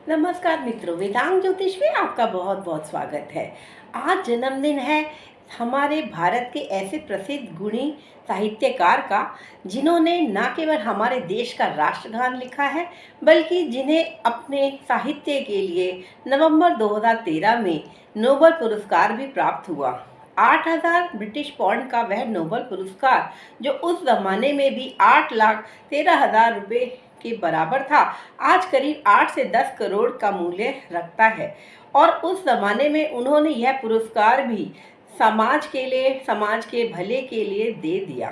नमस्कार मित्रों, वेदांग ज्योतिष में आपका बहुत बहुत स्वागत है। आज जन्मदिन है हमारे भारत के ऐसे प्रसिद्ध गुणी साहित्यकार का, जिन्होंने न केवल हमारे देश का राष्ट्रगान लिखा है, बल्कि जिन्हें अपने साहित्य के लिए नवंबर 2013 में नोबेल पुरस्कार भी प्राप्त हुआ। 8,000 ब्रिटिश पाउंड का वह नोबेल पुरस्कार, जो उस जमाने में भी 8,13,000 रुपये के बराबर था, आज करीब 8 से 10 करोड़ का मूल्य रखता है। और उस जमाने में उन्होंने यह पुरस्कार भी समाज के लिए, समाज के भले के लिए दे दिया।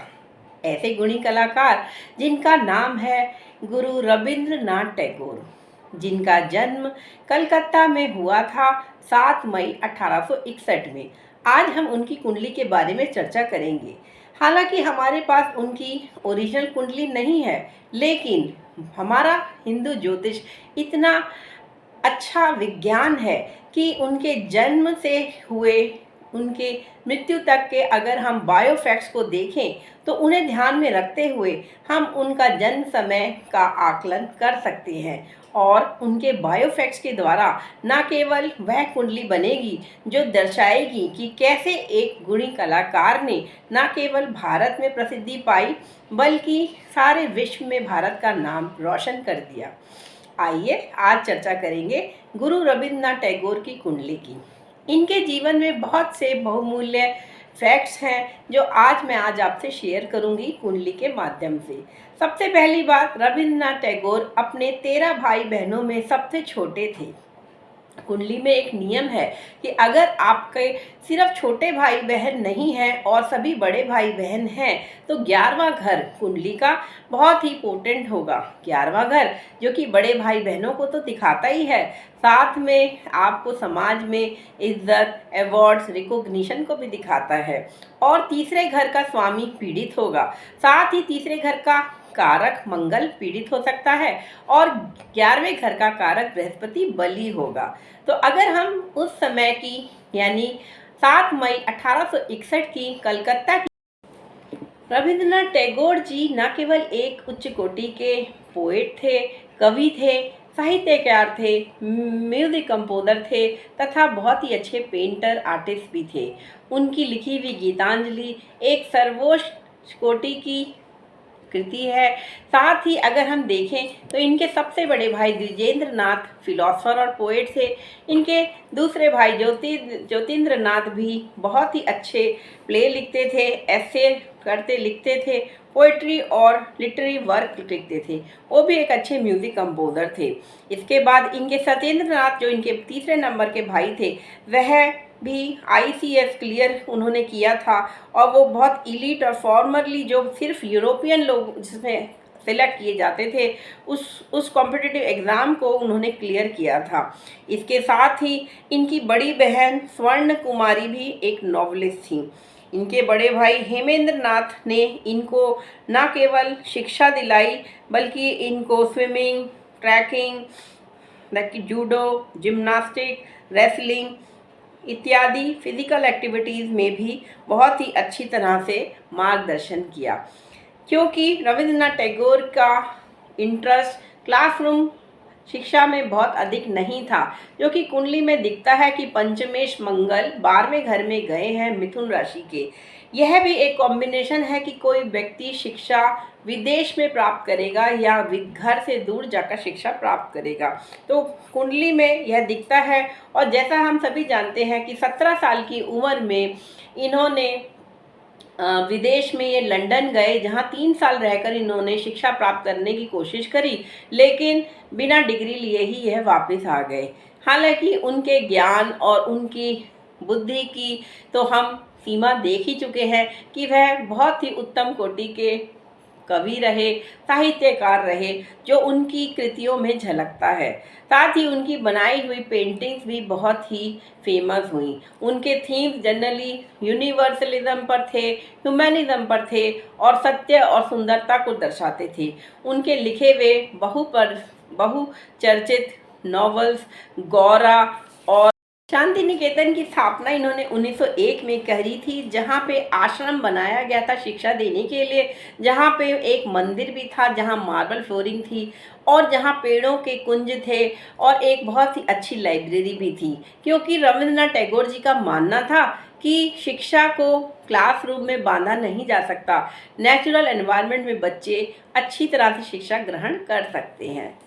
ऐसे गुणी कलाकार जिनका नाम है गुरु रविंद्रनाथ टैगोर, जिनका जन्म कलकत्ता में हुआ था 7 मई 1861 में। आज हम उनकी कुंडली के बारे में चर्चा करेंगे। हालांकि हमारे पास उनकी ओरिजिनल कुंडली नहीं है, लेकिन हमारा हिंदू ज्योतिष इतना अच्छा विज्ञान है कि उनके जन्म से हुए उनके मृत्यु तक के अगर हम बायोफैक्ट्स को देखें तो उन्हें ध्यान में रखते हुए हम उनका जन्म समय का आकलन कर सकते हैं। और उनके बायोफैक्ट्स के द्वारा न केवल वह कुंडली बनेगी जो दर्शाएगी कि कैसे एक गुणी कलाकार ने न केवल भारत में प्रसिद्धि पाई, बल्कि सारे विश्व में भारत का नाम रोशन कर दिया। आइए आज चर्चा करेंगे गुरु रविंद्रनाथ टैगोर की कुंडली की। इनके जीवन में बहुत से बहुमूल्य फैक्ट्स हैं जो आज आपसे शेयर करूंगी कुंडली के माध्यम से। सबसे पहली बात, रविंद्रनाथ टैगोर अपने 13 भाई बहनों में सबसे छोटे थे। कुंडली में एक नियम है कि अगर आपके सिर्फ छोटे भाई बहन नहीं हैं और सभी बड़े भाई बहन हैं तो 11वां घर कुंडली का बहुत ही पोटेंट होगा। 11वां घर जो कि बड़े भाई बहनों को तो दिखाता ही है, साथ में आपको समाज में इज्जत, अवार्ड्स, रिकॉग्निशन को भी दिखाता है। और तीसरे घर का स्वामी पीड़ित होगा, साथ ही तीसरे घर का कारक मंगल पीड़ित हो सकता है और 11वें घर का कारक बृहस्पति बली होगा। तो अगर हम उस समय की यानी 7 मई 1861 की कलकत्ता की, रविंद्रनाथ टैगोर जी न केवल एक उच्च कोटि के पोएट थे, कवि थे, साहित्यकार थे, म्यूजिक कंपोजर थे तथा बहुत ही अच्छे पेंटर, आर्टिस्ट भी थे। उनकी लिखी हुई गीतांजलि एक सर्वोच्च कोटि की कृति है। साथ ही अगर हम देखें तो इनके सबसे बड़े भाई द्विजेंद्र नाथ फिलोसोफर और पोएट थे। इनके दूसरे भाई ज्योतिन्द्र नाथ भी बहुत ही अच्छे प्ले लिखते थे, ऐसे लिखते थे, पोइट्री और लिटरेरी वर्क लिखते थे। वो भी एक अच्छे म्यूजिक कंपोजर थे। इसके बाद इनके सत्येंद्र नाथ जो इनके तीसरे नंबर के भाई थे, वह भी ICS क्लियर उन्होंने किया था और वो बहुत इलीट और फॉर्मरली जो सिर्फ यूरोपियन लोग जिसमें सेलेक्ट किए जाते थे उस कॉम्पिटिटिव एग्ज़ाम को उन्होंने क्लियर किया था। इसके साथ ही इनकी बड़ी बहन स्वर्ण कुमारी भी एक नॉवलिस्ट थी। इनके बड़े भाई हेमेंद्र नाथ ने इनको न केवल शिक्षा दिलाई, बल्कि इनको swimming, trekking, judo, gymnastic, wrestling इत्यादि फिजिकल एक्टिविटीज़ में भी बहुत ही अच्छी तरह से मार्गदर्शन किया। क्योंकि रविंद्रनाथ टैगोर का इंटरेस्ट क्लासरूम शिक्षा में बहुत अधिक नहीं था, जो कि कुंडली में दिखता है कि पंचमेश मंगल 12वें घर में गए हैं मिथुन राशि के। यह भी एक कॉम्बिनेशन है कि कोई व्यक्ति शिक्षा विदेश में प्राप्त करेगा या घर से दूर जाकर शिक्षा प्राप्त करेगा। तो कुंडली में यह दिखता है। और जैसा हम सभी जानते हैं कि 17 साल की उम्र में इन्होंने विदेश में ये लंदन गए, जहाँ 3 साल रहकर इन्होंने शिक्षा प्राप्त करने की कोशिश करी, लेकिन बिना डिग्री लिए ही यह वापस आ गए। हालांकि उनके ज्ञान और उनकी बुद्धि की तो हम सीमा देख ही चुके हैं कि वह बहुत ही उत्तम कोटि के कवि रहे, साहित्यकार रहे, जो उनकी कृतियों में झलकता है। साथ ही उनकी बनाई हुई पेंटिंग्स भी बहुत ही फेमस हुई। उनके थीम्स जनरली यूनिवर्सलिज्म पर थे, ह्यूमैनिज्म पर थे और सत्य और सुंदरता को दर्शाते थे। उनके लिखे हुए बहुचर्चित नॉवेल्स गौरा और शांति निकेतन की स्थापना इन्होंने 1901 में करी थी, जहाँ पे आश्रम बनाया गया था शिक्षा देने के लिए, जहाँ पे एक मंदिर भी था, जहाँ मार्बल फ्लोरिंग थी और जहाँ पेड़ों के कुंज थे और एक बहुत ही अच्छी लाइब्रेरी भी थी। क्योंकि रविंद्रनाथ टैगोर जी का मानना था कि शिक्षा को क्लासरूम में बांधा नहीं जा सकता, नेचुरल एनवायरनमेंट में बच्चे अच्छी तरह से शिक्षा ग्रहण कर सकते हैं।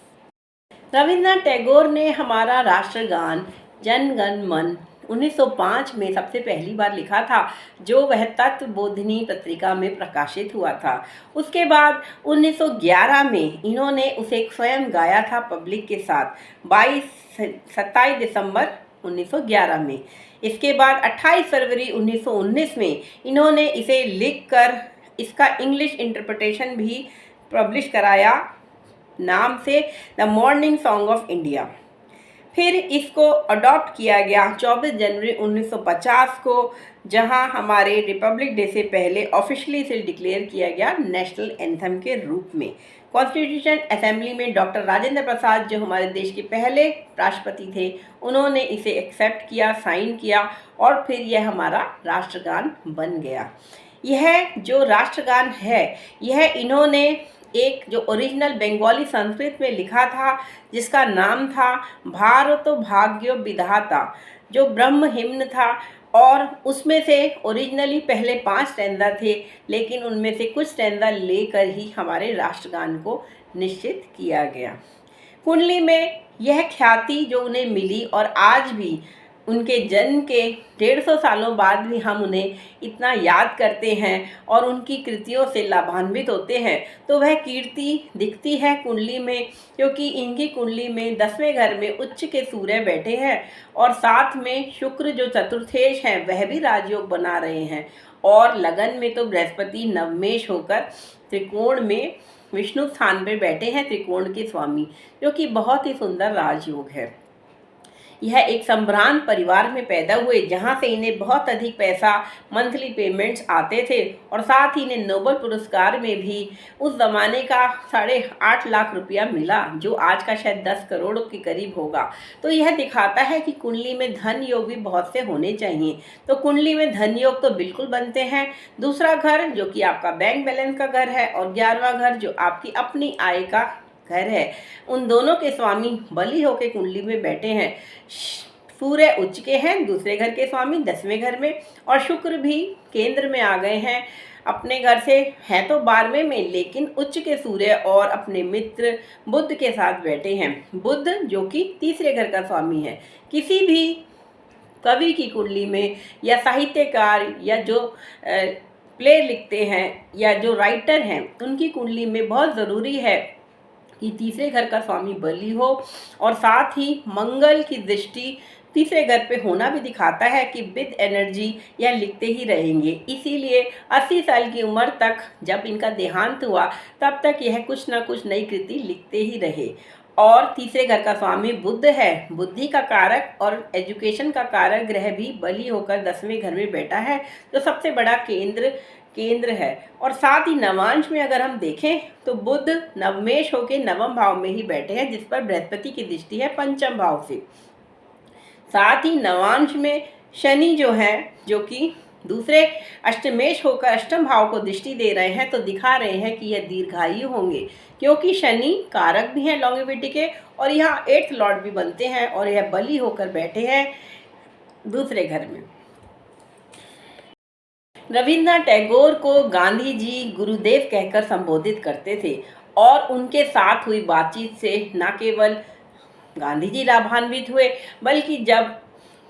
रविन्द्रनाथ टैगोर ने हमारा राष्ट्रगान जन गण मन 1905 में सबसे पहली बार लिखा था, जो वह तत्वबोधिनी पत्रिका में प्रकाशित हुआ था। उसके बाद 1911 में इन्होंने उसे स्वयं गाया था पब्लिक के साथ 27 दिसंबर 1911 में। इसके बाद 28 फरवरी 1919 में इन्होंने इसे लिखकर इसका इंग्लिश इंटरप्रिटेशन भी पब्लिश कराया नाम से the morning song of India. फिर इसको अडॉप्ट किया गया 24 जनवरी 1950 को, जहां हमारे रिपब्लिक डे से पहले ऑफिशियली इसे डिक्लेयर किया गया नेशनल एंथम के रूप में। कॉन्स्टिट्यूशन असेंबली में डॉक्टर राजेंद्र प्रसाद, जो हमारे देश के पहले राष्ट्रपति थे, उन्होंने इसे एक्सेप्ट किया, साइन किया और फिर यह हमारा राष्ट्रगान बन गया। यह जो राष्ट्रगान है, यह इन्होंने एक जो ओरिजिनल बंगाली संस्कृत में लिखा था, जिसका नाम था भारत भाग्य विधाता, जो ब्रह्म हिम्न था। और उसमें से ओरिजिनली पहले 5 स्टैंजा थे, लेकिन उनमें से कुछ स्टैंजा लेकर ही हमारे राष्ट्रगान को निश्चित किया गया। कुंडली में यह ख्याति जो उन्हें मिली और आज भी उनके जन्म के 150 सालों बाद भी हम उन्हें इतना याद करते हैं और उनकी कृतियों से लाभान्वित होते हैं, तो वह कीर्ति दिखती है कुंडली में। क्योंकि इनकी कुंडली में 10वें घर में उच्च के सूर्य बैठे हैं और साथ में शुक्र जो चतुर्थेश हैं वह भी राजयोग बना रहे हैं, और लगन में तो बृहस्पति नवमेश होकर त्रिकोण में विष्णु स्थान पर बैठे हैं, त्रिकोण के स्वामी, जो कि बहुत ही सुंदर राजयोग है। यह एक संभ्रांत परिवार में पैदा हुए, जहां से इन्हें बहुत अधिक पैसा मंथली पेमेंट्स आते थे और साथ ही इन्हें नोबल पुरस्कार में भी उस ज़माने का 8.5 लाख रुपया मिला, जो आज का शायद 10 करोड़ के करीब होगा। तो यह दिखाता है कि कुंडली में धन योग भी बहुत से होने चाहिए। तो कुंडली में धन योग तो बिल्कुल बनते हैं। दूसरा घर जो कि आपका बैंक बैलेंस का घर है, और 11वां घर जो आपकी अपनी आय का घर है, उन दोनों के स्वामी बली होके कुंडली में बैठे हैं। सूर्य उच्च के हैं, दूसरे घर के स्वामी 10वें घर में, और शुक्र भी केंद्र में आ गए हैं अपने घर से, है तो 12वें में, लेकिन उच्च के सूर्य और अपने मित्र बुध के साथ बैठे हैं। बुध जो कि तीसरे घर का स्वामी है। किसी भी कवि की कुंडली में या साहित्यकार या जो प्ले लिखते हैं या जो राइटर हैं, उनकी कुंडली में बहुत ज़रूरी है कि तीसरे घर का स्वामी बली हो, और साथ ही मंगल की दृष्टि तीसरे घर पे होना भी दिखाता है कि विद एनर्जी यह लिखते ही रहेंगे। इसीलिए 80 साल की उम्र तक जब इनका देहांत हुआ, तब तक यह कुछ ना कुछ नई कृति लिखते ही रहे। और तीसरे घर का स्वामी बुध है, बुद्धि का कारक और एजुकेशन का कारक ग्रह भी बली होकर 10वें घर में बैठा है, जो सबसे बड़ा केंद्र है। और साथ ही नवांश में अगर हम देखें तो बुध नवमेश होकर 9वें भाव में ही बैठे हैं, जिस पर बृहस्पति की दृष्टि है 5वें भाव से। साथ ही नवांश में शनि जो है, जो कि दूसरे अष्टमेश होकर 8वें भाव को दृष्टि दे रहे हैं, तो दिखा रहे हैं कि यह दीर्घायु होंगे, क्योंकि शनि कारक भी हैं लॉन्गेविटी के, और यहाँ 8th लॉर्ड भी बनते हैं, और यह बली होकर बैठे हैं दूसरे घर में। रविन्द्रनाथ टैगोर को गांधी जी गुरुदेव कहकर संबोधित करते थे, और उनके साथ हुई बातचीत से न केवल गांधी जी लाभान्वित हुए, बल्कि जब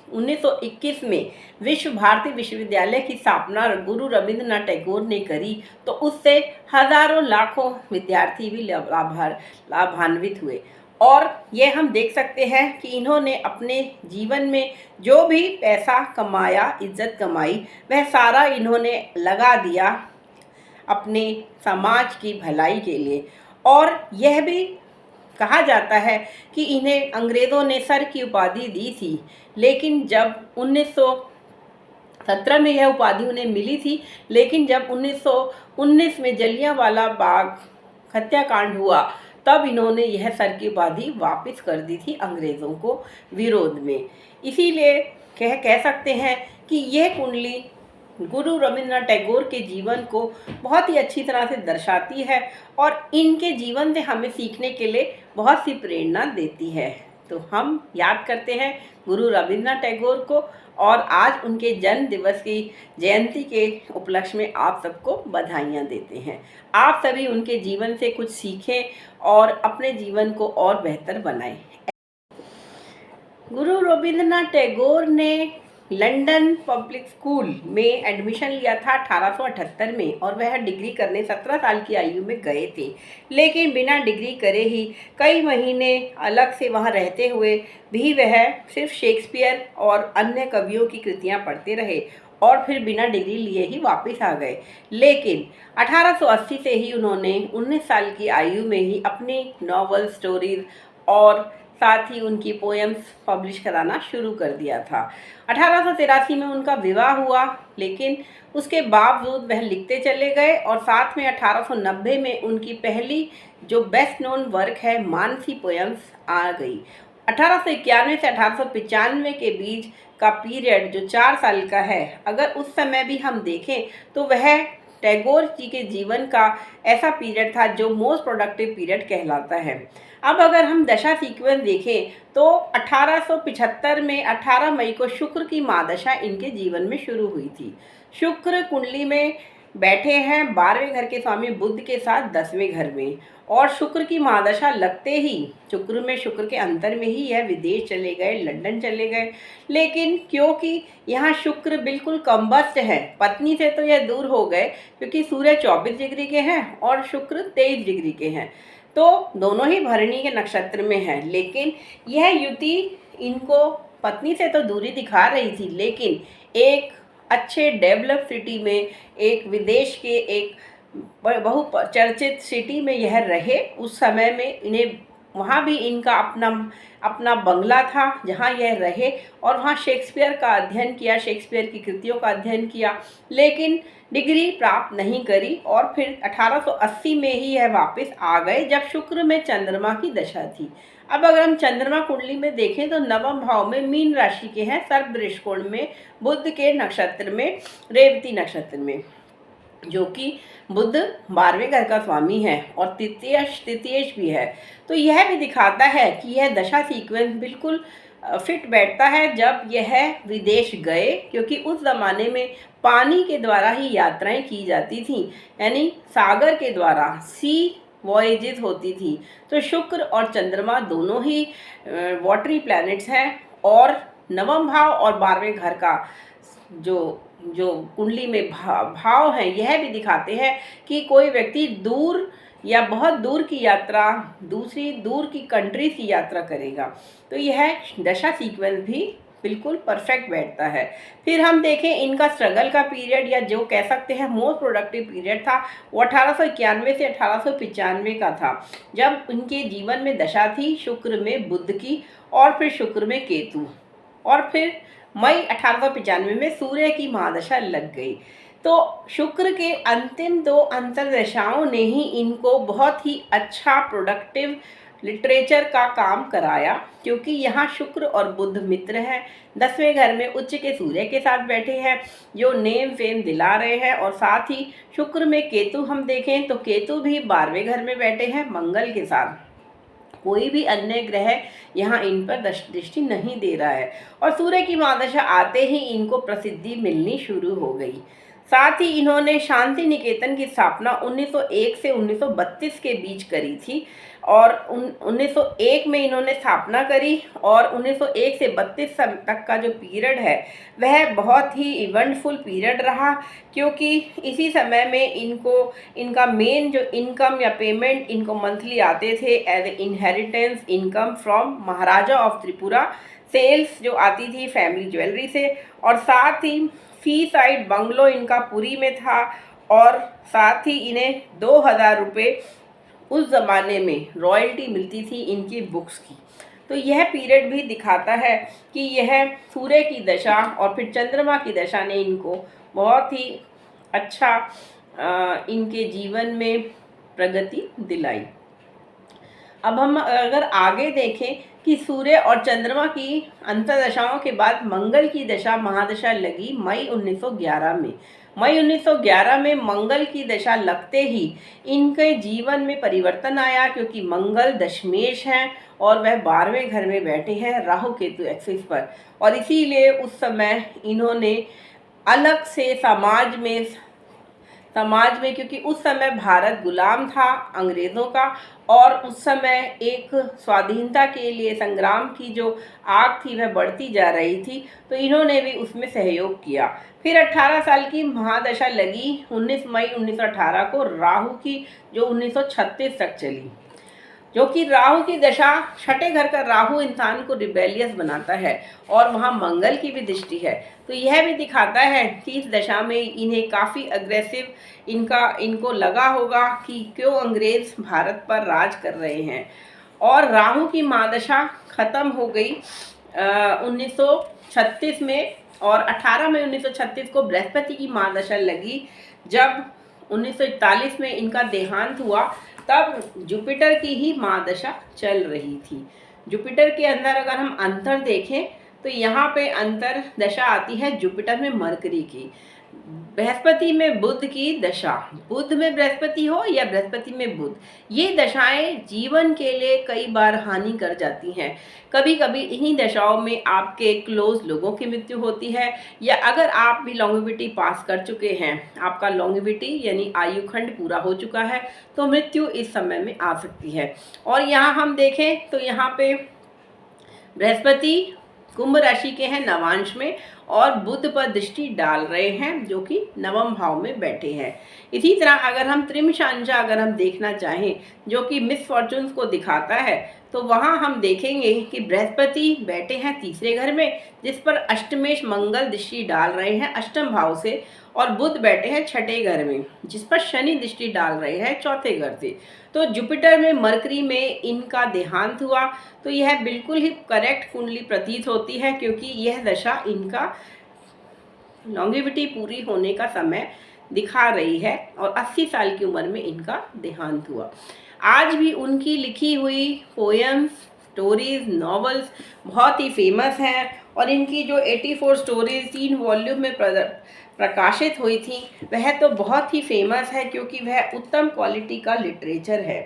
1921 में विश्व भारती विश्वविद्यालय की स्थापना गुरु रविन्द्रनाथ टैगोर ने करी, तो उससे हजारों लाखों विद्यार्थी भी लाभान्वित हुए। और ये हम देख सकते हैं कि इन्होंने अपने जीवन में जो भी पैसा कमाया, इज्जत कमाई, वह सारा इन्होंने लगा दिया अपने समाज की भलाई के लिए। और यह भी कहा जाता है कि इन्हें अंग्रेज़ों ने सर की उपाधि दी थी, लेकिन जब 1917 में यह उपाधि उन्हें मिली थी, लेकिन जब 1919 में जलियांवाला बाग हत्याकांड हुआ, तब इन्होंने यह सरकीबाजी वापस कर दी थी अंग्रेज़ों को विरोध में। इसीलिए कह सकते हैं कि यह कुंडली गुरु रविंद्रनाथ टैगोर के जीवन को बहुत ही अच्छी तरह से दर्शाती है और इनके जीवन से हमें सीखने के लिए बहुत सी प्रेरणा देती है। तो हम याद करते हैं गुरु रविंद्रनाथ टैगोर को और आज उनके जन्म दिवस की जयंती के उपलक्ष्य में आप सबको बधाइयाँ देते हैं। आप सभी उनके जीवन से कुछ सीखें और अपने जीवन को और बेहतर बनाएं। गुरु रविंद्रनाथ टैगोर ने लंदन पब्लिक स्कूल में एडमिशन लिया था 1878 में और वह डिग्री करने 17 साल की आयु में गए थे। लेकिन बिना डिग्री करे ही कई महीने अलग से वहाँ रहते हुए भी वह सिर्फ शेक्सपियर और अन्य कवियों की कृतियाँ पढ़ते रहे और फिर बिना डिग्री लिए ही वापस आ गए। लेकिन 1880 से ही उन्होंने 19 साल की आयु में ही अपनी नॉवल, स्टोरीज और साथ ही उनकी पोएम्स पब्लिश कराना शुरू कर दिया था। 1883 में उनका विवाह हुआ, लेकिन उसके बावजूद वह लिखते चले गए और साथ में 1890 में उनकी पहली जो बेस्ट नोन वर्क है मानसी पोएम्स आ गई। 1891 से 1895 के बीच का पीरियड जो 4 साल का है, अगर उस समय भी हम देखें तो वह टैगोर जी के जीवन का ऐसा पीरियड था जो मोस्ट प्रोडक्टिव पीरियड कहलाता है। अब अगर हम दशा सीक्वेंस देखें तो 1875 में 18 मई को शुक्र की महादशा इनके जीवन में शुरू हुई थी। शुक्र कुंडली में बैठे हैं 12वें घर के स्वामी बुध के साथ 10वें घर में और शुक्र की महादशा लगते ही शुक्र के अंतर में ही यह विदेश चले गए, लंदन चले गए। लेकिन क्योंकि यहाँ शुक्र बिल्कुल कम्बस्ट है, पत्नी से तो यह दूर हो गए क्योंकि सूर्य 24 डिग्री के हैं और शुक्र 23 डिग्री के हैं, तो दोनों ही भरणी के नक्षत्र में है। लेकिन यह युति इनको पत्नी से तो दूरी दिखा रही थी, लेकिन एक अच्छे डेवलप सिटी में, एक विदेश के एक बहुचर्चित सिटी में यह रहे। उस समय में इन्हें वहाँ भी इनका अपना बंगला था जहाँ यह रहे और वहाँ शेक्सपियर का अध्ययन किया, शेक्सपियर की कृतियों का अध्ययन किया, लेकिन डिग्री प्राप्त नहीं करी और फिर 1880 में ही यह वापस आ गए जब शुक्र में चंद्रमा की दशा थी। अब अगर हम चंद्रमा कुंडली में देखें तो नवम भाव में मीन राशि के हैं, सर्प दृष्टिकोण में, बुध के नक्षत्र में, रेवती नक्षत्र में, जो कि बुध 12वें घर का स्वामी है और तृतीयेश भी है। तो यह भी दिखाता है कि यह दशा सीक्वेंस बिल्कुल फिट बैठता है जब यह विदेश गए, क्योंकि उस ज़माने में पानी के द्वारा ही यात्राएं की जाती थी, यानी सागर के द्वारा सी वॉयजेस होती थी। तो शुक्र और चंद्रमा दोनों ही वाटरी प्लैनेट्स हैं और नवम भाव और 12वें घर का जो कुंडली में भाव हैं यह भी दिखाते हैं कि कोई व्यक्ति दूर या बहुत दूर की यात्रा, दूसरी दूर की कंट्री की यात्रा करेगा। तो यह दशा सीक्वेंस भी बिल्कुल परफेक्ट बैठता है। फिर हम देखें इनका स्ट्रगल का पीरियड या जो कह सकते हैं मोस्ट प्रोडक्टिव पीरियड था, वो 1891 से 1895 का था, जब उनके जीवन में दशा थी शुक्र में बुध की और फिर शुक्र में केतु, और फिर मई 1895 में सूर्य की महादशा लग गई। तो शुक्र के अंतिम 2 अंतर्दशाओं ने ही इनको बहुत ही अच्छा प्रोडक्टिव लिटरेचर का काम कराया, क्योंकि यहाँ शुक्र और बुध मित्र हैं, 10वें घर में उच्च के सूर्य के साथ बैठे हैं जो नेम फेम दिला रहे हैं, और साथ ही शुक्र में केतु हम देखें तो केतु भी 12वें घर में बैठे हैं मंगल के साथ। कोई भी अन्य ग्रह यहाँ इन पर दृष्टि नहीं दे रहा है और सूर्य की महादशा आते ही इनको प्रसिद्धि मिलनी शुरू हो गई। साथ ही इन्होंने शांति निकेतन की स्थापना 1901 से 1932 के बीच करी थी और 1901 में इन्होंने स्थापना करी और 1901 से 32 तक का जो पीरियड है वह बहुत ही इवेंटफुल पीरियड रहा, क्योंकि इसी समय में इनका मेन जो इनकम या पेमेंट इनको मंथली आते थे as a inheritance income from Maharaja of Tripura, sales जो आती थी फैमिली ज्वेलरी से, और साथ ही सी साइड बंगलो इनका पुरी में था और साथ ही इन्हें 2000 रुपये उस ज़माने में रॉयल्टी मिलती थी इनकी बुक्स की। तो यह पीरियड भी दिखाता है कि यह सूर्य की दशा और फिर चंद्रमा की दशा ने इनको बहुत ही अच्छा इनके जीवन में प्रगति दिलाई। अब हम अगर आगे देखें कि सूर्य और चंद्रमा की अंतर्दशाओं के बाद मंगल की दशा महादशा लगी मई 1911 में। मई 1911 में मंगल की दशा लगते ही इनके जीवन में परिवर्तन आया, क्योंकि मंगल दशमेश हैं और वह 12वें घर में बैठे हैं राहु केतु एक्सिस पर, और इसीलिए उस समय इन्होंने अलग से समाज में क्योंकि उस समय भारत गुलाम था अंग्रेज़ों का, और उस समय एक स्वाधीनता के लिए संग्राम की जो आग थी वह बढ़ती जा रही थी, तो इन्होंने भी उसमें सहयोग किया। फिर 18 साल की महादशा लगी 19 मई 1918 को राहु की, जो 1936 तक चली, जो कि राहु की दशा, छठे घर का राहु इंसान को रिबेलियस बनाता है और वहाँ मंगल की भी दृष्टि है, तो यह भी दिखाता है कि इस दशा में इन्हें काफ़ी अग्रेसिव इनको लगा होगा कि क्यों अंग्रेज भारत पर राज कर रहे हैं। और राहु की महादशा ख़त्म हो गई 1936 में, और 18 मई 1936 को बृहस्पति की महादशा लगी। जब 1941 में इनका देहांत हुआ तब जुपिटर की ही महादशा चल रही थी। जुपिटर के अंदर अगर हम अंतर देखें तो यहाँ पे अंतर दशा आती है जुपिटर में मरकरी की, बृहस्पति में बुध की दशा, बुध में बृहस्पति हो या बृहस्पति में बुध, ये दशाएं जीवन के लिए कई बार हानि कर जाती हैं। कभी कभी इन्हीं दशाओं में आपके क्लोज लोगों की मृत्यु होती है, या अगर आप भी लॉन्गेविटी पास कर चुके हैं, आपका लॉन्गेविटी यानी आयु खंड पूरा हो चुका है, तो मृत्यु इस समय में आ सकती है। और यहाँ हम देखें तो यहाँ पे बृहस्पति कुंभ राशि के हैं नवांश में, और बुध पर दृष्टि डाल रहे हैं जो कि नवम भाव में बैठे हैं। इसी तरह अगर हम त्रिमशांशा अगर हम देखना चाहें जो कि मिस फॉर्चून्स को दिखाता है, तो वहाँ हम देखेंगे कि बृहस्पति बैठे हैं तीसरे घर में, जिस पर अष्टमेश मंगल दृष्टि डाल रहे हैं अष्टम भाव से, और बुध बैठे हैं छठे घर में जिस पर शनि दृष्टि डाल रहे हैं चौथे घर से। तो जुपिटर में मरकरी में इनका देहांत हुआ, तो यह बिल्कुल ही करेक्ट कुंडली प्रतीत होती है, क्योंकि यह दशा इनका लॉन्गेविटी पूरी होने का समय दिखा रही है, और 80 साल की उम्र में इनका देहांत हुआ। आज भी उनकी लिखी हुई पोएम्स, स्टोरीज, नॉवेल्स बहुत ही फेमस हैं, और इनकी जो 84 स्टोरीज 3 वॉल्यूम में प्रकाशित हुई थी वह तो बहुत ही फेमस है, क्योंकि वह उत्तम क्वालिटी का लिटरेचर है।